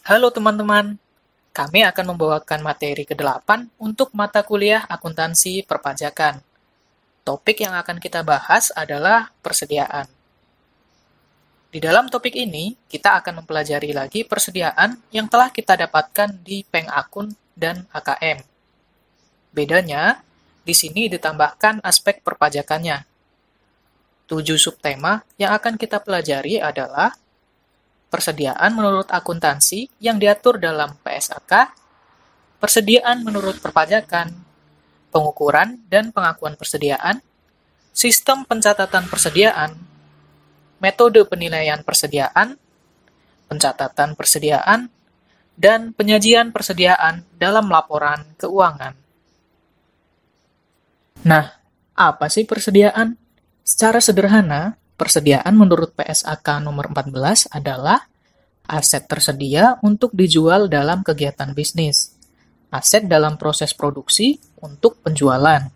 Halo teman-teman, kami akan membawakan materi ke-8 untuk mata kuliah akuntansi perpajakan. Topik yang akan kita bahas adalah persediaan. Di dalam topik ini, kita akan mempelajari lagi persediaan yang telah kita dapatkan di Peng Akun dan AKM. Bedanya, di sini ditambahkan aspek perpajakannya. 7 subtema yang akan kita pelajari adalah persediaan menurut akuntansi yang diatur dalam PSAK, persediaan menurut perpajakan, pengukuran dan pengakuan persediaan, sistem pencatatan persediaan, metode penilaian persediaan, pencatatan persediaan, dan penyajian persediaan dalam laporan keuangan. Nah, apa sih persediaan? Secara sederhana, persediaan menurut PSAK nomor 14 adalah aset tersedia untuk dijual dalam kegiatan bisnis, aset dalam proses produksi untuk penjualan,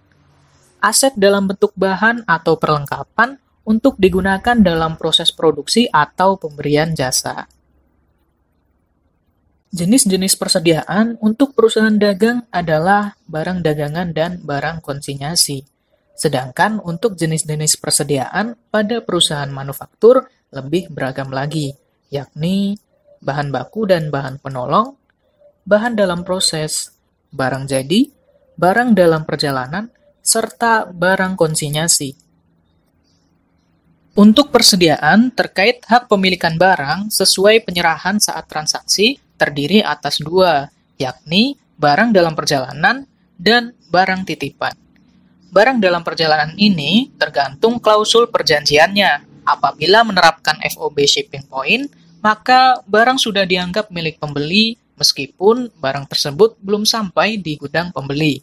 aset dalam bentuk bahan atau perlengkapan untuk digunakan dalam proses produksi atau pemberian jasa. Jenis-jenis persediaan untuk perusahaan dagang adalah barang dagangan dan barang konsinyasi. Sedangkan untuk jenis-jenis persediaan pada perusahaan manufaktur lebih beragam lagi, yakni bahan baku dan bahan penolong, bahan dalam proses, barang jadi, barang dalam perjalanan, serta barang konsinyasi. Untuk persediaan terkait hak pemilikan barang sesuai penyerahan saat transaksi terdiri atas dua, yakni barang dalam perjalanan dan barang titipan. Barang dalam perjalanan ini tergantung klausul perjanjiannya. Apabila menerapkan FOB shipping point, maka barang sudah dianggap milik pembeli meskipun barang tersebut belum sampai di gudang pembeli.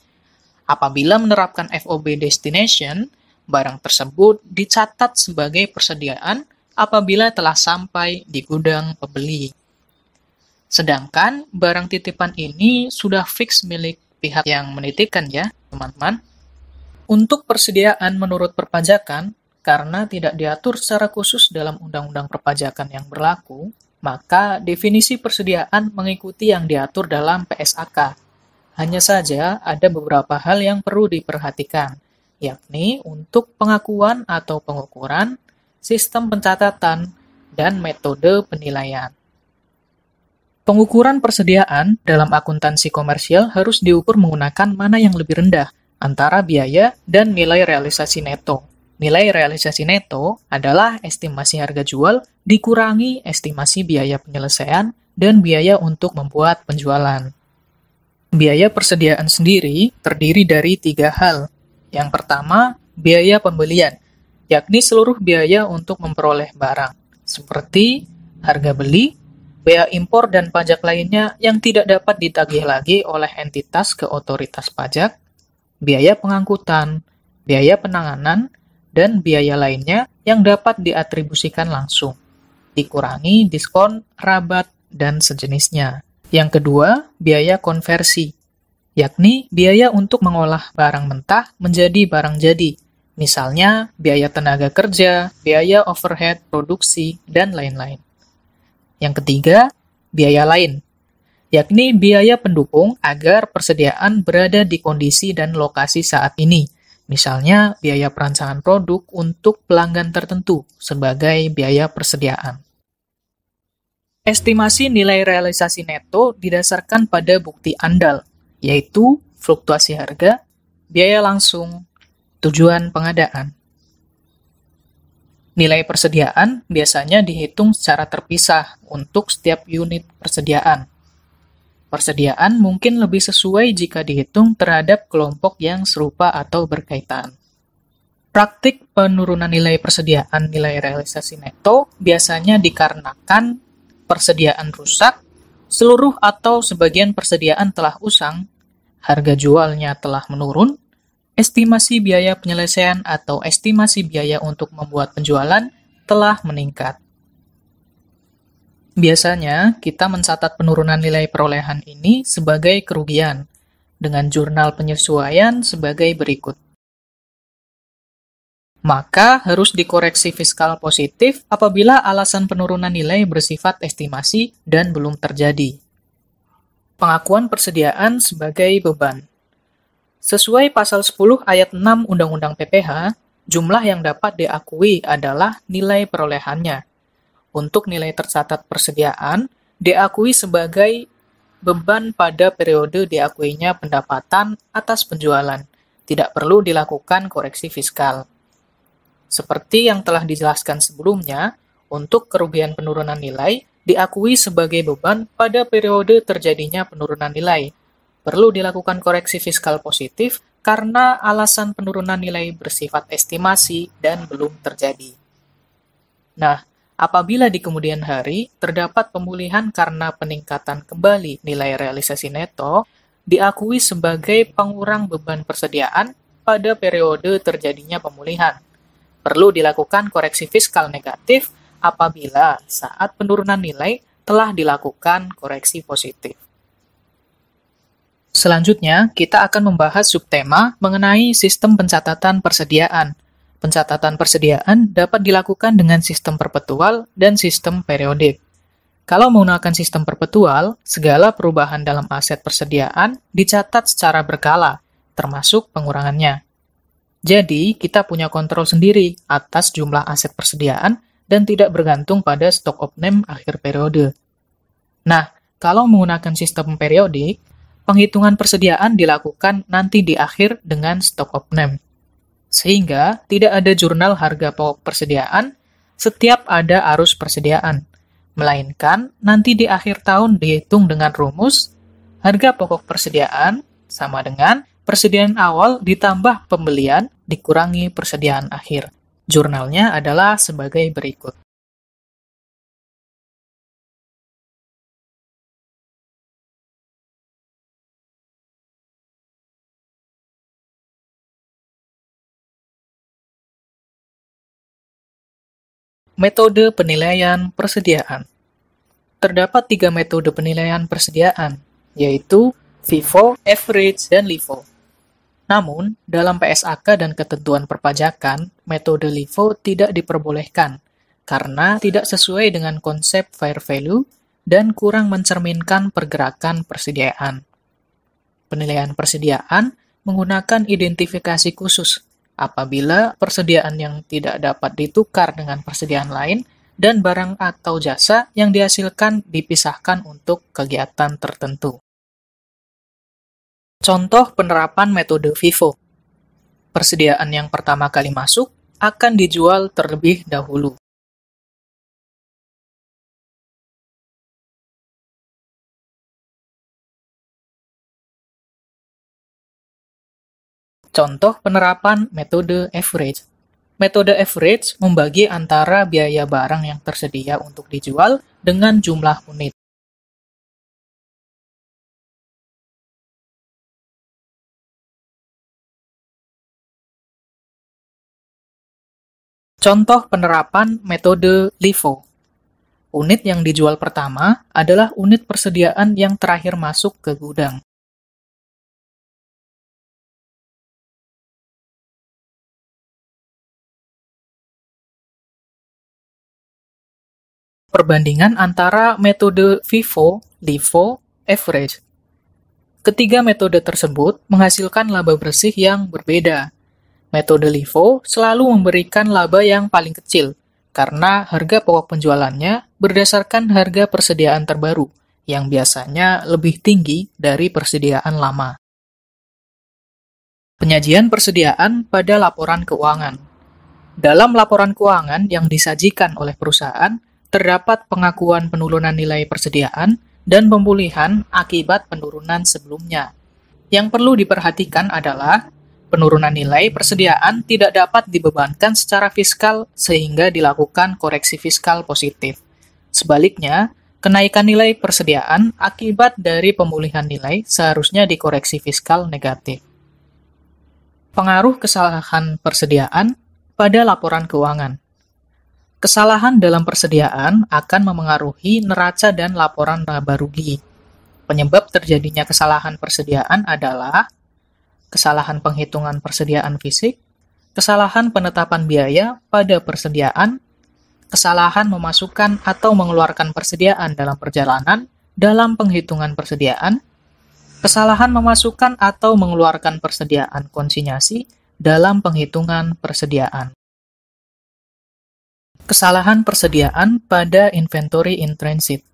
Apabila menerapkan FOB destination, barang tersebut dicatat sebagai persediaan apabila telah sampai di gudang pembeli. Sedangkan barang titipan ini sudah fix milik pihak yang menitipkan ya, teman-teman. Untuk persediaan menurut perpajakan, karena tidak diatur secara khusus dalam Undang-Undang Perpajakan yang berlaku, maka definisi persediaan mengikuti yang diatur dalam PSAK. Hanya saja ada beberapa hal yang perlu diperhatikan, yakni untuk pengakuan atau pengukuran, sistem pencatatan, dan metode penilaian. Pengukuran persediaan dalam akuntansi komersial harus diukur menggunakan mana yang lebih rendah, antara biaya dan nilai realisasi neto. Nilai realisasi neto adalah estimasi harga jual dikurangi estimasi biaya penyelesaian dan biaya untuk membuat penjualan. Biaya persediaan sendiri terdiri dari 3 hal. Yang pertama, biaya pembelian, yakni seluruh biaya untuk memperoleh barang, seperti harga beli, bea impor dan pajak lainnya yang tidak dapat ditagih lagi oleh entitas ke otoritas pajak, biaya pengangkutan, biaya penanganan, dan biaya lainnya yang dapat diatribusikan langsung, dikurangi diskon, rabat, dan sejenisnya. Yang kedua, biaya konversi, yakni biaya untuk mengolah barang mentah menjadi barang jadi, misalnya biaya tenaga kerja, biaya overhead produksi, dan lain-lain. Yang ketiga, biaya lain, yakni biaya pendukung agar persediaan berada di kondisi dan lokasi saat ini, misalnya biaya perancangan produk untuk pelanggan tertentu sebagai biaya persediaan. Estimasi nilai realisasi neto didasarkan pada bukti andal, yaitu fluktuasi harga, biaya langsung, tujuan pengadaan. Nilai persediaan biasanya dihitung secara terpisah untuk setiap unit persediaan. Persediaan mungkin lebih sesuai jika dihitung terhadap kelompok yang serupa atau berkaitan. Praktik penurunan nilai persediaan nilai realisasi neto biasanya dikarenakan persediaan rusak, seluruh atau sebagian persediaan telah usang, harga jualnya telah menurun, estimasi biaya penyelesaian atau estimasi biaya untuk membuat penjualan telah meningkat. Biasanya, kita mencatat penurunan nilai perolehan ini sebagai kerugian, dengan jurnal penyesuaian sebagai berikut. Maka harus dikoreksi fiskal positif apabila alasan penurunan nilai bersifat estimasi dan belum terjadi. Pengakuan persediaan sebagai beban. Sesuai pasal 10 ayat 6 Undang-Undang PPH, jumlah yang dapat diakui adalah nilai perolehannya. Untuk nilai tercatat persediaan, diakui sebagai beban pada periode diakuinya pendapatan atas penjualan. Tidak perlu dilakukan koreksi fiskal. Seperti yang telah dijelaskan sebelumnya, untuk kerugian penurunan nilai diakui sebagai beban pada periode terjadinya penurunan nilai. Perlu dilakukan koreksi fiskal positif karena alasan penurunan nilai bersifat estimasi dan belum terjadi. Nah, apabila di kemudian hari terdapat pemulihan karena peningkatan kembali nilai realisasi neto, diakui sebagai pengurang beban persediaan pada periode terjadinya pemulihan. Perlu dilakukan koreksi fiskal negatif apabila saat penurunan nilai telah dilakukan koreksi positif. Selanjutnya, kita akan membahas subtema mengenai sistem pencatatan persediaan. Pencatatan persediaan dapat dilakukan dengan sistem perpetual dan sistem periodik. Kalau menggunakan sistem perpetual, segala perubahan dalam aset persediaan dicatat secara berkala, termasuk pengurangannya. Jadi, kita punya kontrol sendiri atas jumlah aset persediaan dan tidak bergantung pada stok opname akhir periode. Nah, kalau menggunakan sistem periodik, penghitungan persediaan dilakukan nanti di akhir dengan stok opname. Sehingga tidak ada jurnal harga pokok persediaan setiap ada arus persediaan, melainkan nanti di akhir tahun dihitung dengan rumus harga pokok persediaan sama dengan persediaan awal ditambah pembelian dikurangi persediaan akhir. Jurnalnya adalah sebagai berikut. Metode penilaian persediaan. Terdapat 3 metode penilaian persediaan, yaitu FIFO, Average, dan LIFO. Namun, dalam PSAK dan ketentuan perpajakan, metode LIFO tidak diperbolehkan karena tidak sesuai dengan konsep fair value dan kurang mencerminkan pergerakan persediaan. Penilaian persediaan menggunakan identifikasi khusus apabila persediaan yang tidak dapat ditukar dengan persediaan lain dan barang atau jasa yang dihasilkan dipisahkan untuk kegiatan tertentu. Contoh penerapan metode FIFO. Persediaan yang pertama kali masuk akan dijual terlebih dahulu. Contoh penerapan metode average. Metode average membagi antara biaya barang yang tersedia untuk dijual dengan jumlah unit. Contoh penerapan metode LIFO. Unit yang dijual pertama adalah unit persediaan yang terakhir masuk ke gudang. Perbandingan antara metode FIFO, LIFO, average. Ketiga metode tersebut menghasilkan laba bersih yang berbeda. Metode LIFO selalu memberikan laba yang paling kecil, karena harga pokok penjualannya berdasarkan harga persediaan terbaru, yang biasanya lebih tinggi dari persediaan lama. Penyajian persediaan pada laporan keuangan. Dalam laporan keuangan yang disajikan oleh perusahaan, terdapat pengakuan penurunan nilai persediaan dan pemulihan akibat penurunan sebelumnya. Yang perlu diperhatikan adalah penurunan nilai persediaan tidak dapat dibebankan secara fiskal sehingga dilakukan koreksi fiskal positif. Sebaliknya, kenaikan nilai persediaan akibat dari pemulihan nilai seharusnya dikoreksi fiskal negatif. Pengaruh kesalahan persediaan pada laporan keuangan. Kesalahan dalam persediaan akan memengaruhi neraca dan laporan laba rugi. Penyebab terjadinya kesalahan persediaan adalah kesalahan penghitungan persediaan fisik, kesalahan penetapan biaya pada persediaan, kesalahan memasukkan atau mengeluarkan persediaan dalam perjalanan dalam penghitungan persediaan, kesalahan memasukkan atau mengeluarkan persediaan konsinyasi dalam penghitungan persediaan. Kesalahan persediaan pada inventory in transit.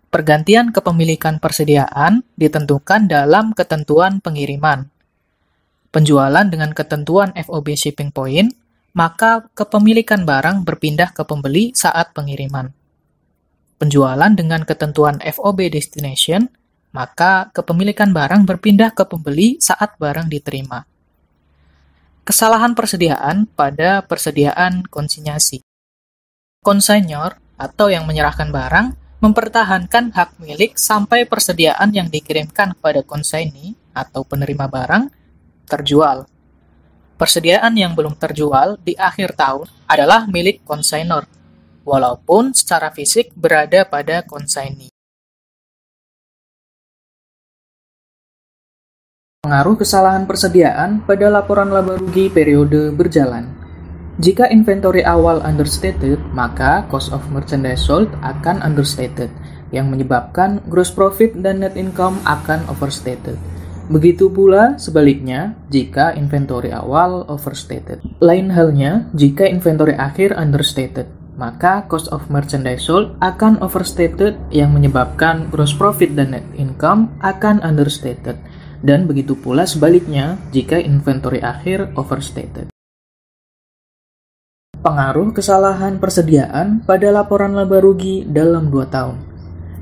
Pergantian kepemilikan persediaan ditentukan dalam ketentuan pengiriman. Penjualan dengan ketentuan FOB shipping point, maka kepemilikan barang berpindah ke pembeli saat pengiriman. Penjualan dengan ketentuan FOB destination, maka kepemilikan barang berpindah ke pembeli saat barang diterima. Kesalahan persediaan pada persediaan konsinyasi. Konsignor atau yang menyerahkan barang mempertahankan hak milik sampai persediaan yang dikirimkan kepada konsignee atau penerima barang terjual. Persediaan yang belum terjual di akhir tahun adalah milik konsignor, walaupun secara fisik berada pada konsignee. Pengaruh kesalahan persediaan pada laporan laba rugi periode berjalan. Jika inventory awal understated, maka cost of merchandise sold akan understated, yang menyebabkan gross profit dan net income akan overstated. Begitu pula sebaliknya jika inventory awal overstated. Lain halnya jika inventory akhir understated, maka cost of merchandise sold akan overstated yang menyebabkan gross profit dan net income akan understated. Dan begitu pula sebaliknya jika inventory akhir overstated. Pengaruh kesalahan persediaan pada laporan laba rugi dalam 2 tahun.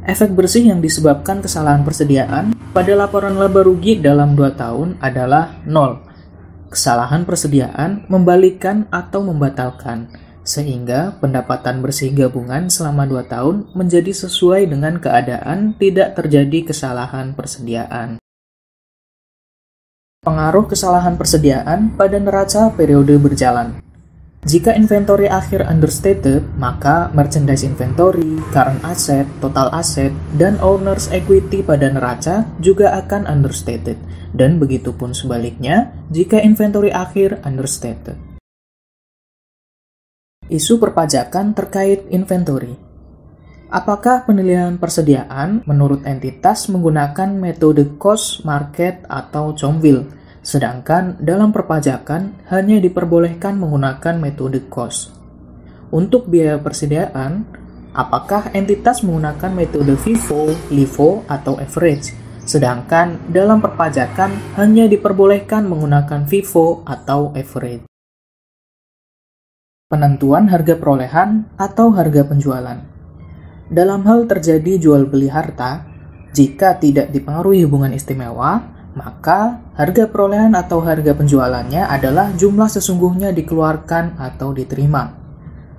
Efek bersih yang disebabkan kesalahan persediaan pada laporan laba rugi dalam 2 tahun adalah 0. Kesalahan persediaan membalikkan atau membatalkan, sehingga pendapatan bersih gabungan selama 2 tahun menjadi sesuai dengan keadaan tidak terjadi kesalahan persediaan. Pengaruh kesalahan persediaan pada neraca periode berjalan. Jika inventory akhir understated, maka merchandise inventory, current asset, total asset, dan owner's equity pada neraca juga akan understated. Dan begitu pun sebaliknya, jika inventory akhir understated. Isu perpajakan terkait inventory. Apakah penilaian persediaan menurut entitas menggunakan metode cost, market, atau COMVIL? Sedangkan dalam perpajakan hanya diperbolehkan menggunakan metode cost. Untuk biaya persediaan, apakah entitas menggunakan metode FIFO, LIFO, atau average? Sedangkan dalam perpajakan hanya diperbolehkan menggunakan FIFO atau average. Penentuan harga perolehan atau harga penjualan. Dalam hal terjadi jual beli harta, jika tidak dipengaruhi hubungan istimewa, maka harga perolehan atau harga penjualannya adalah jumlah sesungguhnya dikeluarkan atau diterima.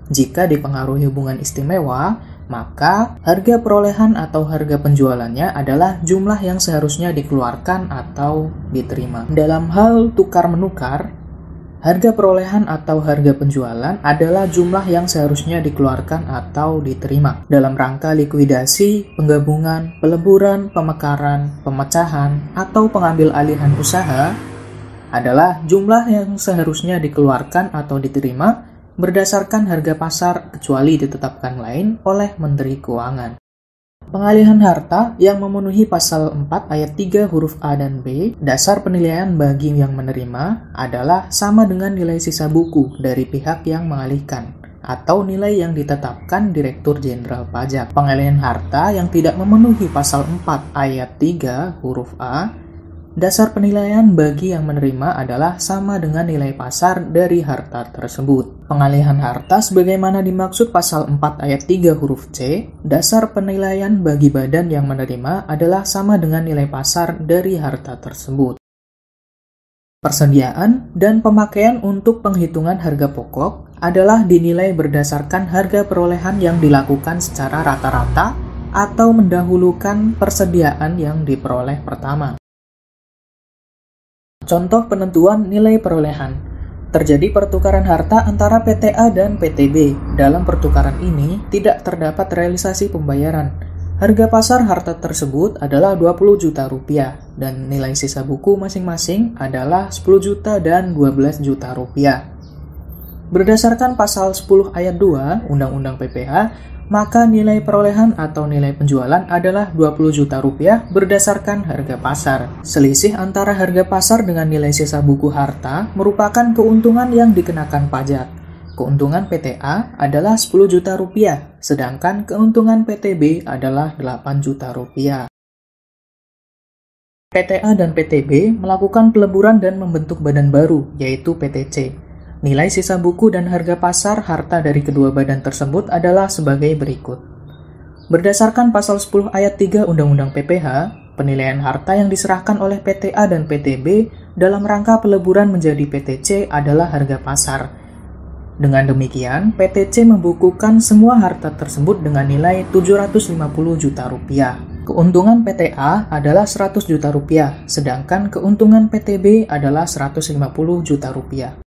Jika dipengaruhi hubungan istimewa, maka harga perolehan atau harga penjualannya adalah jumlah yang seharusnya dikeluarkan atau diterima. Dalam hal tukar-menukar, harga perolehan atau harga penjualan adalah jumlah yang seharusnya dikeluarkan atau diterima. Dalam rangka likuidasi, penggabungan, peleburan, pemekaran, pemecahan, atau pengambil alihan usaha adalah jumlah yang seharusnya dikeluarkan atau diterima berdasarkan harga pasar kecuali ditetapkan lain oleh Menteri Keuangan. Pengalihan harta yang memenuhi pasal 4 ayat 3 huruf A dan B, dasar penilaian bagi yang menerima adalah sama dengan nilai sisa buku dari pihak yang mengalihkan atau nilai yang ditetapkan Direktur Jenderal Pajak. Pengalihan harta yang tidak memenuhi pasal 4 ayat 3 huruf A, dasar penilaian bagi yang menerima adalah sama dengan nilai pasar dari harta tersebut. Pengalihan harta sebagaimana dimaksud pasal 4 ayat 3 huruf C, dasar penilaian bagi badan yang menerima adalah sama dengan nilai pasar dari harta tersebut. Persediaan dan pemakaian untuk penghitungan harga pokok adalah dinilai berdasarkan harga perolehan yang dilakukan secara rata-rata atau mendahulukan persediaan yang diperoleh pertama. Contoh penentuan nilai perolehan. Terjadi pertukaran harta antara PTA dan PTB. Dalam pertukaran ini tidak terdapat realisasi pembayaran. Harga pasar harta tersebut adalah 20 juta rupiah dan nilai sisa buku masing-masing adalah 10 juta dan 12 juta rupiah. Berdasarkan pasal 10 ayat 2 Undang-Undang PPH, maka nilai perolehan atau nilai penjualan adalah 20 juta rupiah berdasarkan harga pasar. Selisih antara harga pasar dengan nilai sisa buku harta merupakan keuntungan yang dikenakan pajak. Keuntungan PTA adalah 10 juta rupiah, sedangkan keuntungan PTB adalah 8 juta rupiah. PTA dan PTB melakukan peleburan dan membentuk badan baru, yaitu PTC. Nilai sisa buku dan harga pasar harta dari kedua badan tersebut adalah sebagai berikut. Berdasarkan pasal 10 ayat 3 Undang-Undang PPH, penilaian harta yang diserahkan oleh PTA dan PTB dalam rangka peleburan menjadi PTC adalah harga pasar. Dengan demikian, PTC membukukan semua harta tersebut dengan nilai 750 juta rupiah. Keuntungan PTA adalah 100 juta rupiah, sedangkan keuntungan PTB adalah 150 juta rupiah.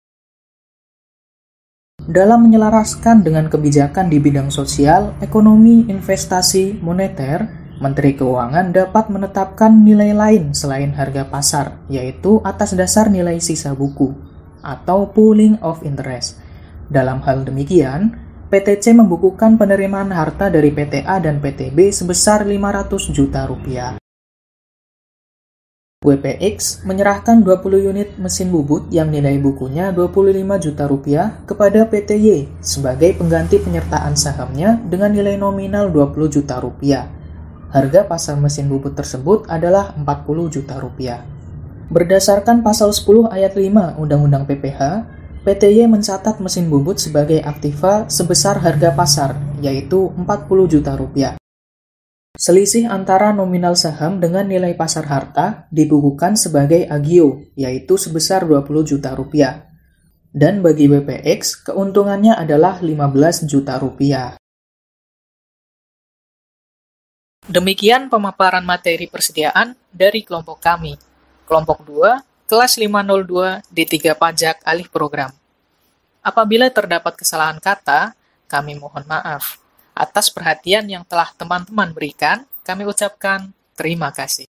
Dalam menyelaraskan dengan kebijakan di bidang sosial, ekonomi, investasi, moneter, Menteri Keuangan dapat menetapkan nilai lain selain harga pasar, yaitu atas dasar nilai sisa buku, atau pooling of interest. Dalam hal demikian, PTC membukukan penerimaan harta dari PTA dan PTB sebesar 500 juta rupiah. WPX menyerahkan 20 unit mesin bubut yang nilai bukunya 25 juta rupiah kepada PTY sebagai pengganti penyertaan sahamnya dengan nilai nominal 20 juta rupiah. Harga pasar mesin bubut tersebut adalah 40 juta rupiah. Berdasarkan pasal 10 ayat 5 Undang-Undang PPH, PTY mencatat mesin bubut sebagai aktiva sebesar harga pasar, yaitu 40 juta rupiah. Selisih antara nominal saham dengan nilai pasar harta dibukukan sebagai agio, yaitu sebesar 20 juta rupiah. Dan bagi WPX, keuntungannya adalah 15 juta rupiah. Demikian pemaparan materi persediaan dari kelompok kami. Kelompok 2, kelas 502 D3 Pajak Alih Program. Apabila terdapat kesalahan kata, kami mohon maaf. Atas perhatian yang telah teman-teman berikan, kami ucapkan terima kasih.